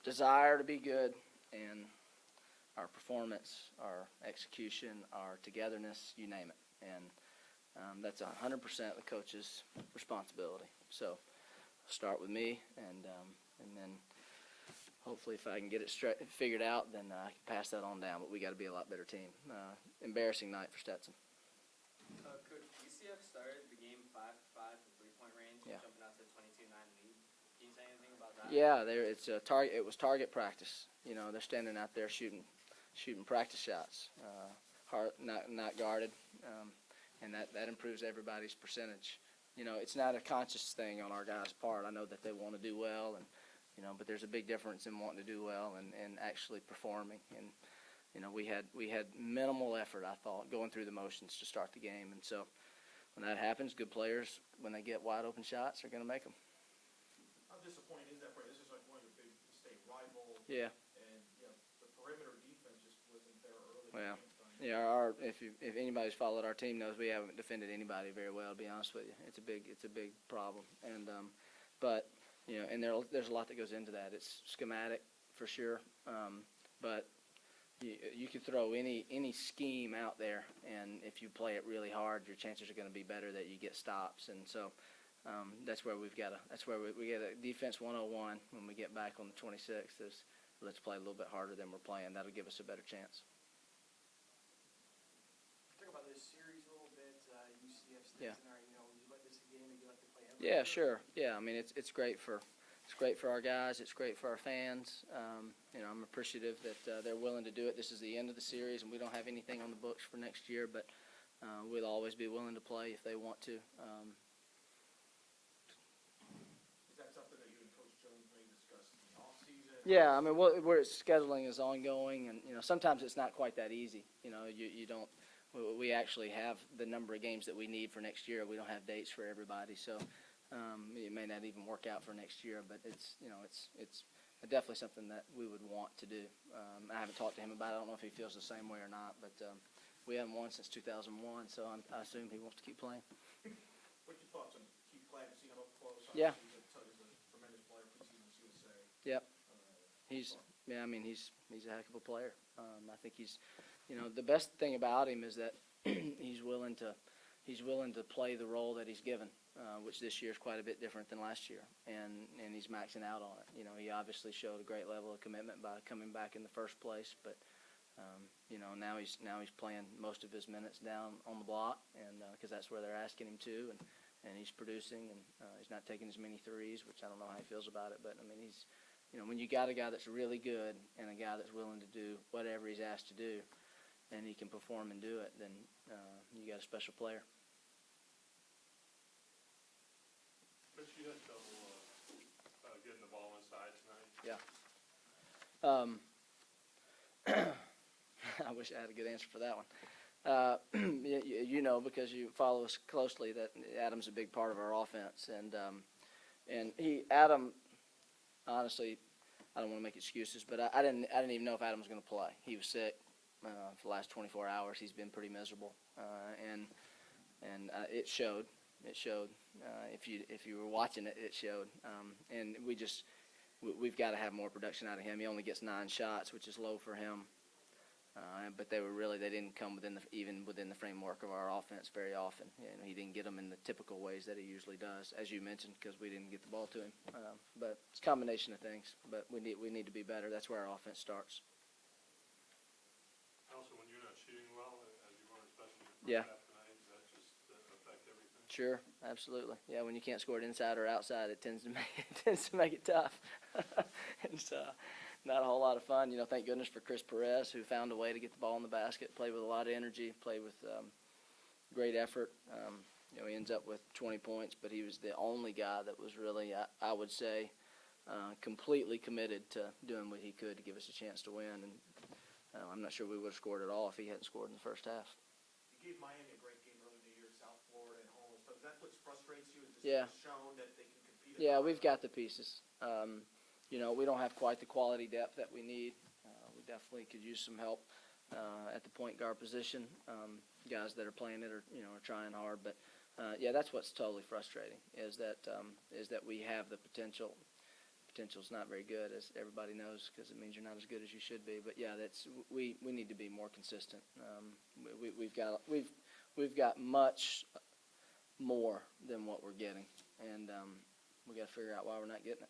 desire to be good, and our performance, our execution, our togetherness, you name it. And that's 100% the coach's responsibility. So start with me, and then hopefully if I can get it figured out, then I can pass that on down. But we got to be a lot better team. Embarrassing night for Stetson. Coach, UCF started the game 5-5 from three-point range, jumping out to a 22-9 lead. Can you say anything about that? Yeah, it's a target. It was target practice. You know, they're standing out there shooting practice shots, not guarded, and that improves everybody's percentage. You know, it's not a conscious thing on our guys' part. I know that they want to do well, and but there's a big difference in wanting to do well and actually performing. And we had minimal effort, I thought, going through the motions to start the game. And so when that happens, good players, when they get wide open shots, are going to make them. How disappointing is that for you? This is like one of your big state rivals. Yeah. And the perimeter defense just wasn't there early. Well, yeah. If anybody's followed our team knows we haven't defended anybody very well. To be honest with you, it's a big problem. And but and there's a lot that goes into that. It's schematic for sure, but you could throw any scheme out there, and if you play it really hard, your chances are going to be better that you get stops. And so that's where we get a defense 101 when we get back on the 26th. Is let's play a little bit harder than we're playing. That'll give us a better chance. Talk about this series a little bit. UCF, Stetson. Yeah. You let this game and you let them play. Yeah, sure. Yeah, I mean it's great for our guys. It's great for our fans. I'm appreciative that they're willing to do it. This is the end of the series, and we don't have anything on the books for next year, but we'll always be willing to play if they want to. Is that something that you and Coach Jones may discuss in the offseason? Yeah, I mean, we're scheduling is ongoing, and sometimes it's not quite that easy. You don't. We actually have the number of games that we need for next year. We don't have dates for everybody, so it may not even work out for next year. But it's definitely something that we would want to do. I haven't talked to him about it. I don't know if he feels the same way or not, but we haven't won since 2001, so I assume he wants to keep playing. What's your thoughts on Keith Platt? You've seen him up close. Yeah. He's a tremendous player for Team USA. Yep. He's a heck of a player. I think he's, the best thing about him is that he's willing to play the role that he's given, which this year is quite a bit different than last year, and he's maxing out on it. He obviously showed a great level of commitment by coming back in the first place, but now he's playing most of his minutes down on the block, and because that's where they're asking him to, and he's producing, and he's not taking as many threes, which I don't know how he feels about it, but I mean he's. When you got a guy that's really good and a guy that's willing to do whatever he's asked to do, and he can perform and do it, then you got a special player. But you had trouble getting the ball inside Yeah. tonight? I wish I had a good answer for that one. Because you follow us closely, that Adam's a big part of our offense, and Adam. Honestly, I don't want to make excuses, but I didn't even know if Adam was going to play. He was sick for the last 24 hours. He's been pretty miserable, and it showed. It showed. If you were watching it, it showed. And we've got to have more production out of him. He only gets 9 shots, which is low for him. But they didn't come even within the framework of our offense very often. He didn't get them in the typical ways that he usually does, as you mentioned, because we didn't get the ball to him. But it's a combination of things. But we need to be better. That's where our offense starts. Also, when you're not shooting well, as you weren't, especially the first half tonight, does that just affect everything? Sure, absolutely. Yeah, when you can't score it inside or outside, it tends to make it tough. And so. Not a whole lot of fun. Thank goodness for Chris Perez, who found a way to get the ball in the basket, played with a lot of energy, played with great effort. He ends up with 20 points, but he was the only guy that was really, I would say, completely committed to doing what he could to give us a chance to win. And I'm not sure we would have scored at all if he hadn't scored in the first half. You gave Miami a great game early in the year, South Florida and home. So is that what frustrates you? Is Yeah. shown that they can compete? Yeah, we've got the pieces. We don't have quite the quality depth that we need. We definitely could use some help at the point guard position. Guys that are playing it are trying hard, but that's what's totally frustrating is that we have the potential potential is not very good, as everybody knows, because it means you're not as good as you should be. But yeah, we need to be more consistent. We've got much more than what we're getting, and we got to figure out why we're not getting it.